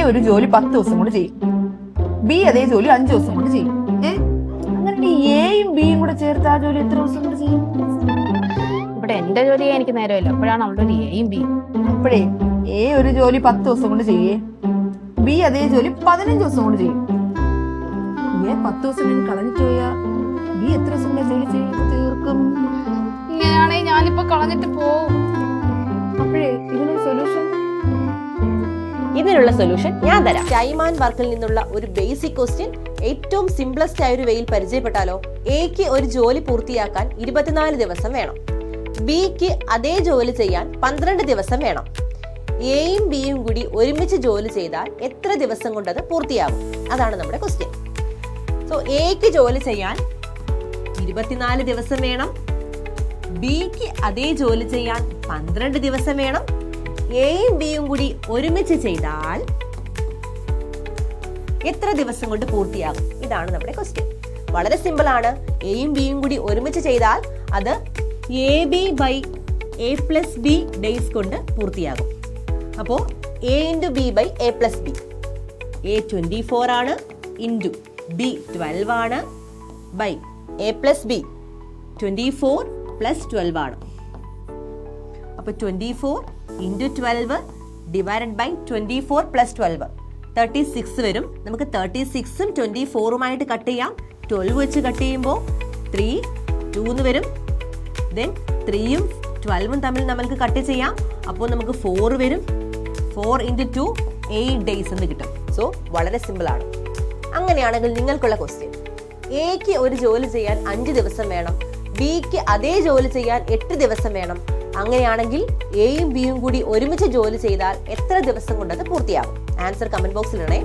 ഒരു ജോലി 10 ദിവസം കൊണ്ട് ചെയ്യും, ബി അതേ ജോലി 5 ദിവസം കൊണ്ട് ചെയ്യും. അങ്ങനെ എയും ബിയും കൂടെ ചേർത്ത് ആ ജോലി എത്ര ദിവസം കൊണ്ട് ചെയ്യും? ഇവിടെ എന്റെ ജോലി എനിക്ക് നേരമില്ല, അപ്പോഴാണ് അവളുടെ ഒരു എയും ബിയും. അപ്പോഴേ എ ഒരു ജോലി 10 ദിവസം കൊണ്ട് ചെയ്യേ, ബി അതേ ജോലി 15 ദിവസം കൊണ്ട് ചെയ്യും. എ 10 ദിവസം കഴിഞ്ഞ് കളഞ്ഞിട്ട് പോയാ ബി എത്ര ദിവസം കൊണ്ട് ജോലി തീർക്കും? ഇങ്ങനെയാണെങ്കിൽ ഞാനിപ്പോ കളഞ്ഞിട്ട് പോവും. അപ്പോഴേ ഇതിനൊരു സൊല്യൂഷൻ. ഇതിനുള്ള സൊല്യൂഷൻ ഞാൻ തരാം. ടൈം ആൻഡ് വർക്കിൽ നിന്നുള്ള ഒരു ബേസിക് ക്വസ്റ്റ്യൻ ഏറ്റവും സിംപ്ലസ്റ്റ് ആയ ഒരു വേയിൽ പരിചയപ്പെട്ടാലോ? എക്ക് ഒരു ജോലി പൂർത്തിയാക്കാൻ 24 ദിവസം വേണം, ബിക്ക് അതേ ജോലി ചെയ്യാൻ 12 ദിവസം വേണം. എയും ബിയും കൂടി ഒരുമിച്ച് ജോലി ചെയ്താൽ എത്ര ദിവസം കൊണ്ട് അത് പൂർത്തിയാകും? അതാണ് നമ്മുടെ ക്വസ്റ്റ്യൻ. സോ എക്ക് ജോലി ചെയ്യാൻ 24 ദിവസം വേണം, ബിക്ക് അതേ ജോലി ചെയ്യാൻ 12 ദിവസം വേണം. എയും ബിയും കൂടി ഒരുമിച്ച് ചെയ്താൽ എത്ര ദിവസം കൊണ്ട് പൂർത്തിയാകും? ഇതാണ് നമ്മുടെ ക്വസ്റ്റ്യൻ. വളരെ സിമ്പിൾ ആണ്. എയും ബിയും കൂടി ഒരുമിച്ച് ചെയ്താൽ അത് AB/A+B ഡേയ്സ് കൊണ്ട് പൂർത്തിയാകും. അപ്പോൾ A × B/A+B, A 24 ആണ്, ഇൻറ്റു B 12 ആണ്, ബൈ A+B 24 + 12 ആണ്. അപ്പോൾ 24 × 12 ഡിവൈഡഡ് ബൈ 24 + 12 36 വരും. നമുക്ക് 36ഉം 24ഉമായിട്ട് കട്ട് ചെയ്യാം. 12 വെച്ച് കട്ട് ചെയ്യുമ്പോൾ 3 2 വരും. ദെൻ 3ഉം 12ഉം തമ്മിൽ നമുക്ക് കട്ട് ചെയ്യാം. അപ്പോൾ നമുക്ക് 4 വരും. 4 × 2 8 ഡേയ്സ് എന്ന് കിട്ടും. സോ വളരെ സിമ്പിൾ ആണ്. അങ്ങനെയാണെങ്കിൽ നിങ്ങൾക്കുള്ള ക്വസ്റ്റ്യൻ, എക്ക് ഒരു ജോലി ചെയ്യാൻ 5 ദിവസം വേണം, ബിക്ക് അതേ ജോലി ചെയ്യാൻ 8 ദിവസം വേണം. അങ്ങനെയാണെങ്കിൽ എയും ബിയും കൂടി ഒരുമിച്ച് ജോലി ചെയ്താൽ എത്ര ദിവസം കൊണ്ട് അത് പൂർത്തിയാകും? ആൻസർ കമന്റ് ബോക്സിൽ ഇടണേ.